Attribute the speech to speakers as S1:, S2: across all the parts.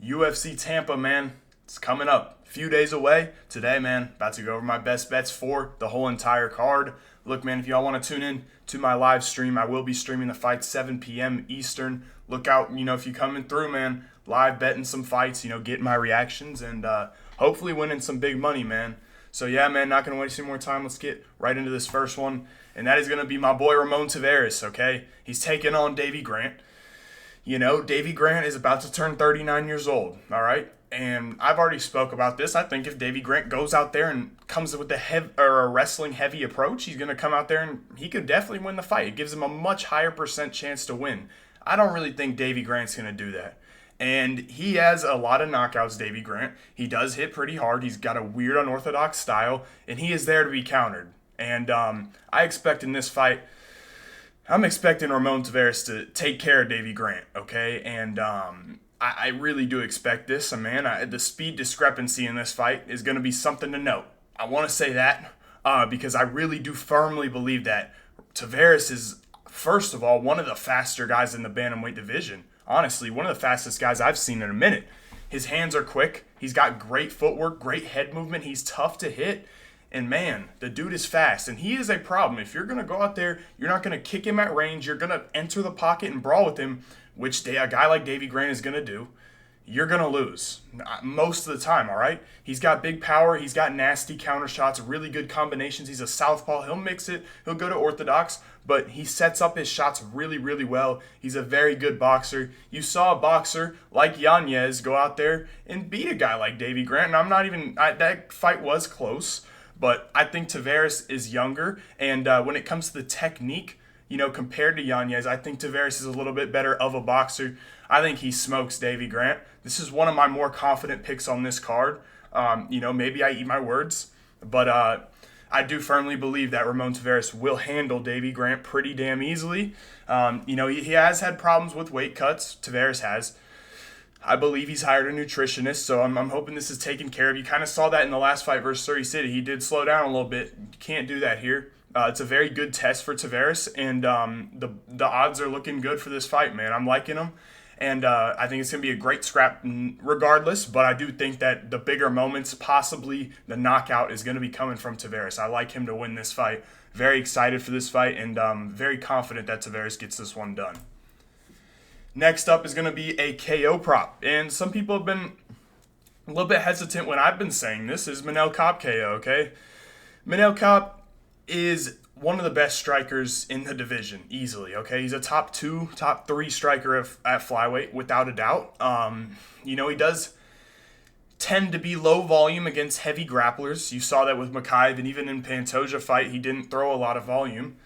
S1: UFC Tampa, man. It's coming up. A few days away. Today, man, about to go over my best bets for the whole entire card. Look, man, if y'all want to tune in to my live stream, I will be streaming the fight 7 p.m. Eastern. Look out, if you're coming through, man, live betting some fights, getting my reactions and hopefully winning some big money, man. So, yeah, man, not going to waste any more time. Let's get right into this first one. And that is going to be my boy Ramon Taveras, okay? He's taking on Davey Grant. Davey Grant is about to turn 39 years old, all right? And I've already spoke about this. I think if Davey Grant goes out there and comes with a wrestling heavy approach, he's going to come out there and he could definitely win the fight. It gives him a much higher percent chance to win. I don't really think Davey Grant's going to do that. And he has a lot of knockouts, Davey Grant. He does hit pretty hard. He's got a weird unorthodox style, and he is there to be countered. And I expect in this fight, I'm expecting Ramon Taveras to take care of Davey Grant, okay? And I really do expect this, man. The speed discrepancy in this fight is going to be something to note. I want to say that because I really do firmly believe that Taveras is, first of all, one of the faster guys in the bantamweight division. Honestly, one of the fastest guys I've seen in a minute. His hands are quick. He's got great footwork, great head movement. He's tough to hit. And man, the dude is fast, and he is a problem. If you're going to go out there, you're not going to kick him at range. You're going to enter the pocket and brawl with him, which a guy like Davey Grant is going to do. You're going to lose most of the time, all right? He's got big power. He's got nasty counter shots, really good combinations. He's a southpaw. He'll mix it. He'll go to orthodox, but he sets up his shots really, really well. He's a very good boxer. You saw a boxer like Yanez go out there and beat a guy like Davey Grant, and that fight was close, but I think Taveras is younger, and when it comes to the technique, compared to Yanez, I think Taveras is a little bit better of a boxer. I think he smokes Davey Grant. This is one of my more confident picks on this card. Maybe I eat my words, but I do firmly believe that Ramon Taveras will handle Davey Grant pretty damn easily. He has had problems with weight cuts. Taveras has. I believe he's hired a nutritionist, so I'm hoping this is taken care of. You kind of saw that in the last fight versus Surrey City. He did slow down a little bit. You can't do that here. It's a very good test for Taveras, and the odds are looking good for this fight, man. I'm liking them, and I think it's going to be a great scrap regardless, but I do think that the bigger moments, possibly the knockout, is going to be coming from Taveras. I like him to win this fight. Very excited for this fight, and very confident that Taveras gets this one done. Next up is going to be a KO prop, and some people have been a little bit hesitant when I've been saying this, is Manel Kape KO, okay? Manel Kape is one of the best strikers in the division, easily, okay? He's a top 2, top 3 striker at flyweight, without a doubt. He does tend to be low volume against heavy grapplers. You saw that with Kape, and even in Pantoja fight, he didn't throw a lot of volume.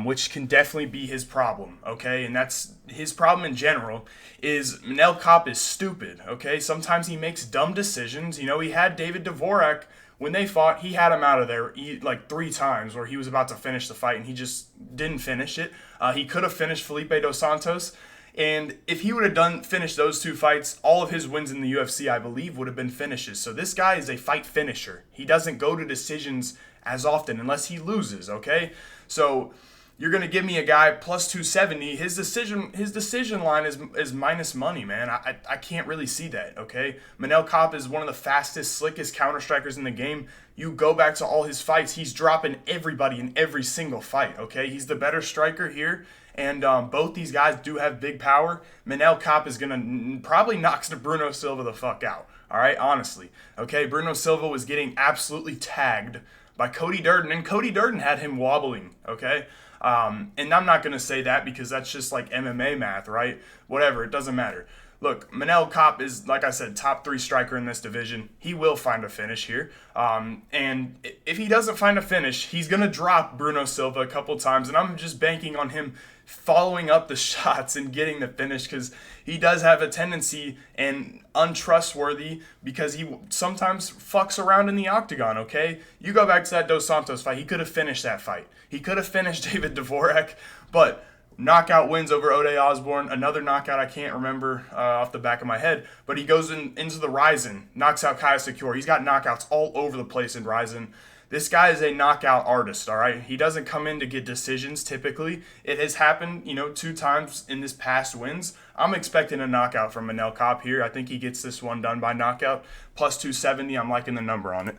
S1: Which can definitely be his problem, okay? And that's his problem in general, is Manel Kape is stupid, okay? Sometimes he makes dumb decisions. He had David Dvorak, when they fought, he had him out of there like 3 times where he was about to finish the fight, and he just didn't finish it. He could have finished Felipe Dos Santos, and if he would have finished those 2 fights, all of his wins in the UFC, I believe, would have been finishes. So this guy is a fight finisher. He doesn't go to decisions as often unless he loses, okay? So you're going to give me a guy plus 270. His decision line is minus money, man. I can't really see that, okay? Manel Kape is one of the fastest, slickest counter-strikers in the game. You go back to all his fights, he's dropping everybody in every single fight, okay? He's the better striker here, and both these guys do have big power. Manel Kape is going to probably knock Bruno Silva the fuck out, all right? Honestly, okay? Bruno Silva was getting absolutely tagged by Cody Durden, and Cody Durden had him wobbling, okay? And I'm not going to say that because that's just like MMA math, right? Whatever, it doesn't matter. Look, Manel Kape is, like I said, top 3 striker in this division. He will find a finish here. And if he doesn't find a finish, he's going to drop Bruno Silva a couple times, and I'm just banking on him following up the shots and getting the finish because he does have a tendency and untrustworthy because he sometimes fucks around in the octagon, okay? You go back to that Dos Santos fight, he could have finished that fight. He could have finished David Dvorak, but knockout wins over Ode Osborne. Another knockout I can't remember off the back of my head, but he goes into the Ryzen, knocks out Kaya Secure. He's got knockouts all over the place in Ryzen. This guy is a knockout artist, all right? He doesn't come in to get decisions typically. It has happened, 2 times in this past wins. I'm expecting a knockout from Manel Kape here. I think he gets this one done by knockout. Plus 270, I'm liking the number on it.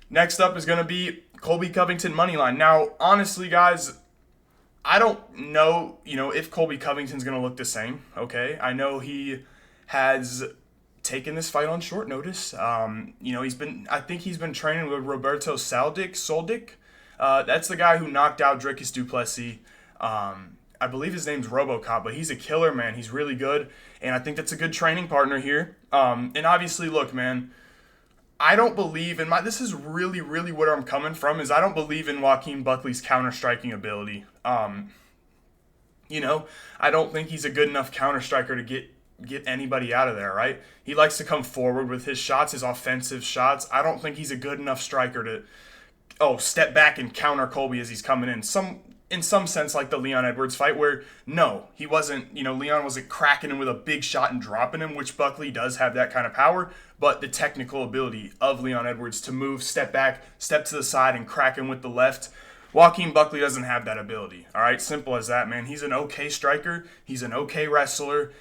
S1: Next up is going to be Colby Covington moneyline. Now, honestly, guys, I don't know, if Colby Covington's going to look the same, okay? I know he has taken this fight on short notice. I think he's been training with Roberto Soldic. That's the guy who knocked out Dricus du Plessis. I believe his name's RoboCop, but he's a killer, man. He's really good, and I think that's a good training partner here. And obviously, look, man, I don't believe in this is really, really where I'm coming from, is I don't believe in Joaquin Buckley's counter-striking ability. I don't think he's a good enough counter-striker to get anybody out of there, right? He likes to come forward with his shots, his offensive shots. I don't think he's a good enough striker to, step back and counter Colby as he's coming in. In some sense, like the Leon Edwards fight, where no, he wasn't, Leon wasn't cracking him with a big shot and dropping him, which Buckley does have that kind of power, but the technical ability of Leon Edwards to move, step back, step to the side, and crack him with the left, Joaquin Buckley doesn't have that ability. All right, simple as that, man. He's an okay striker. He's an okay wrestler.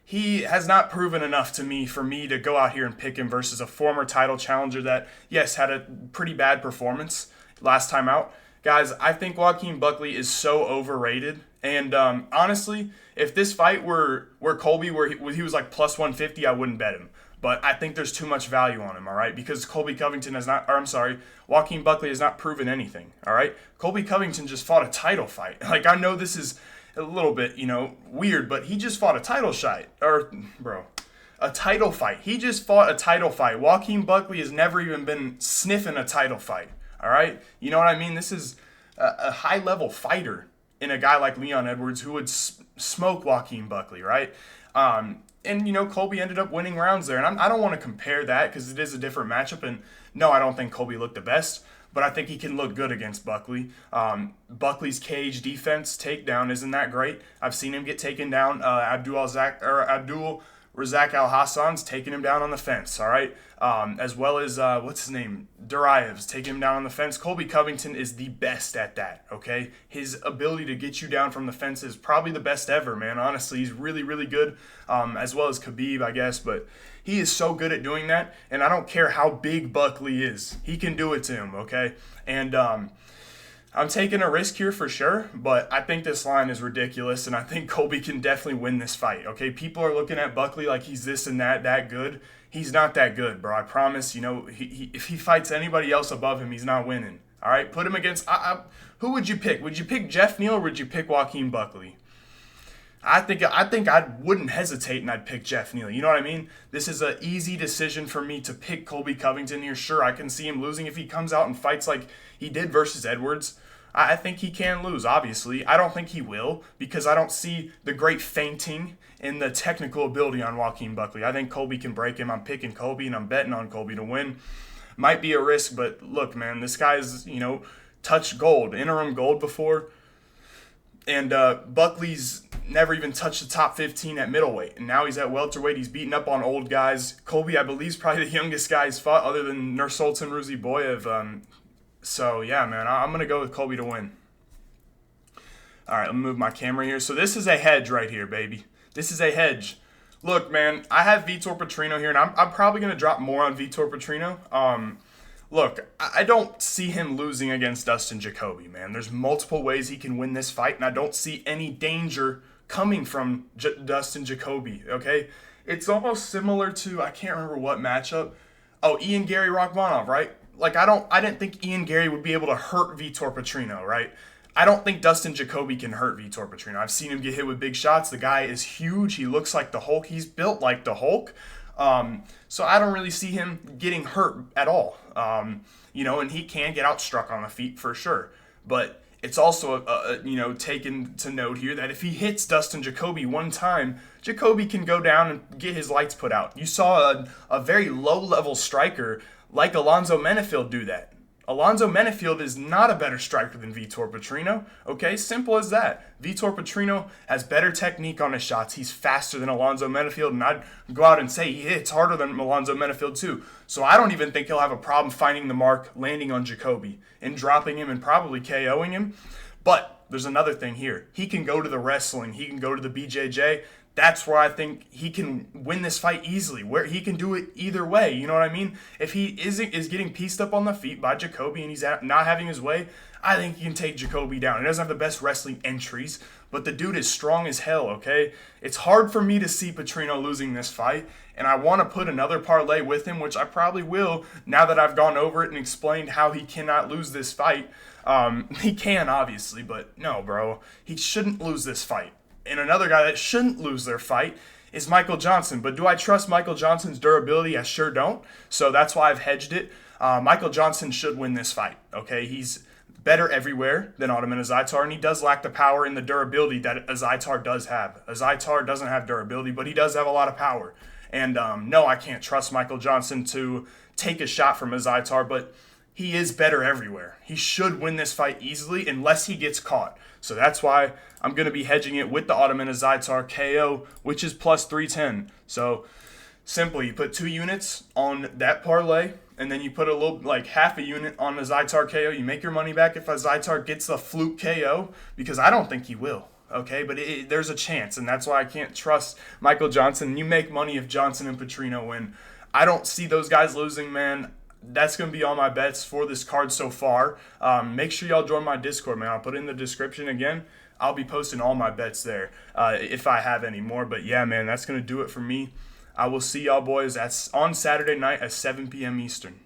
S1: He has not proven enough to me for me to go out here and pick him versus a former title challenger that, yes, had a pretty bad performance last time out. Guys, I think Joaquin Buckley is so overrated. And honestly, if this fight were Colby, where he was like plus 150, I wouldn't bet him. But I think there's too much value on him, all right? Because Joaquin Buckley has not proven anything, all right? Colby Covington just fought a title fight. Like, I know this is a little bit, weird, but he just fought a title fight. A title fight. He just fought a title fight. Joaquin Buckley has never even been sniffing a title fight. All right? You know what I mean? This is a high-level fighter in a guy like Leon Edwards who would smoke Joaquin Buckley, right? Colby ended up winning rounds there. And I don't want to compare that because it is a different matchup. And no, I don't think Colby looked the best, but I think he can look good against Buckley. Buckley's cage defense takedown isn't that great. I've seen him get taken down. Abdul Razak Al Hassan's taking him down on the fence, all right? As well as, Duraev's taking him down on the fence. Colby Covington is the best at that, okay? His ability to get you down from the fence is probably the best ever, man. Honestly, he's really, really good, as well as Khabib, I guess. But he is so good at doing that, and I don't care how big Buckley is. He can do it to him, okay? And I'm taking a risk here for sure, but I think this line is ridiculous, and I think Colby can definitely win this fight, okay? People are looking at Buckley like he's this and that good. He's not that good, bro. I promise, if he fights anybody else above him, he's not winning, all right? Put him against who would you pick? Would you pick Jeff Neal or would you pick Joaquin Buckley? I think I wouldn't hesitate and I'd pick Jeff Neal. You know what I mean? This is an easy decision for me to pick Colby Covington here. Sure, I can see him losing if he comes out and fights like he did versus Edwards. I think he can lose, obviously. I don't think he will because I don't see the great feinting and the technical ability on Joaquin Buckley. I think Colby can break him. I'm picking Colby, and I'm betting on Colby to win. Might be a risk, but look, man, this guy's, touched gold, interim gold before. And Buckley's never even touched the top 15 at middleweight. And now he's at welterweight. He's beating up on old guys. Colby, I believe, is probably the youngest guy he's fought other than Nursultan Ruziboyev. So, yeah, man, I'm going to go with Colby to win. All right, let me move my camera here. So this is a hedge right here, baby. This is a hedge. Look, man, I have Vitor Petrino here, and I'm probably going to drop more on Vitor Petrino. Look, I don't see him losing against Dustin Jacoby, man. There's multiple ways he can win this fight, and I don't see any danger coming from Dustin Jacoby, okay? It's almost similar to, I can't remember what matchup. Oh, Ian Gary Rachmanov, right? Like, I didn't think Ian Gary would be able to hurt Vitor Petrino, right? I don't think Dustin Jacoby can hurt Vitor Petrino. I've seen him get hit with big shots. The guy is huge. He looks like the Hulk. He's built like the Hulk. So I don't really see him getting hurt at all. And he can get outstruck on the feet for sure. But it's also, taken to note here that if he hits Dustin Jacoby one time, Jacoby can go down and get his lights put out. You saw a very low-level striker like Alonzo Menefield do that. Alonzo Menefield is not a better striker than Vitor Petrino, okay? Simple as that. Vitor Petrino has better technique on his shots. He's faster than Alonzo Menefield, and I'd go out and say he hits harder than Alonzo Menefield too. So I don't even think he'll have a problem finding the mark, landing on Jacoby, and dropping him and probably KOing him. But there's another thing here. He can go to the wrestling. He can go to the BJJ. that's where I think he can win this fight easily, where he can do it either way. You know what I mean? If he is getting pieced up on the feet by Jacoby and he's not having his way, I think he can take Jacoby down. He doesn't have the best wrestling entries, but the dude is strong as hell, okay? It's hard for me to see Petrino losing this fight, and I want to put another parlay with him, which I probably will now that I've gone over it and explained how he cannot lose this fight. He can, obviously, but no, bro. He shouldn't lose this fight. And another guy that shouldn't lose their fight is Michael Johnson. But do I trust Michael Johnson's durability? I sure don't. So that's why I've hedged it. Michael Johnson should win this fight, okay? He's better everywhere than Ottoman Azaitar, and he does lack the power and the durability that Azaitar does have. Azaitar doesn't have durability, but he does have a lot of power. And no, I can't trust Michael Johnson to take a shot from Azaitar, but he is better everywhere. He should win this fight easily unless he gets caught. So that's why I'm going to be hedging it with the Ottoman Azaitar KO, which is plus 310. So simply, you put 2 units on that parlay, and then you put a little, like half a unit on Azaitar KO. You make your money back if Azaitar gets the fluke KO, because I don't think he will. Okay, but there's a chance, and that's why I can't trust Michael Johnson. You make money if Johnson and Petrino win. I don't see those guys losing, man. That's going to be all my bets for this card so far. Make sure y'all join my Discord, man. I'll put it in the description again. I'll be posting all my bets there if I have any more. But yeah, man, that's going to do it for me. I will see y'all boys on Saturday night at 7 p.m. Eastern.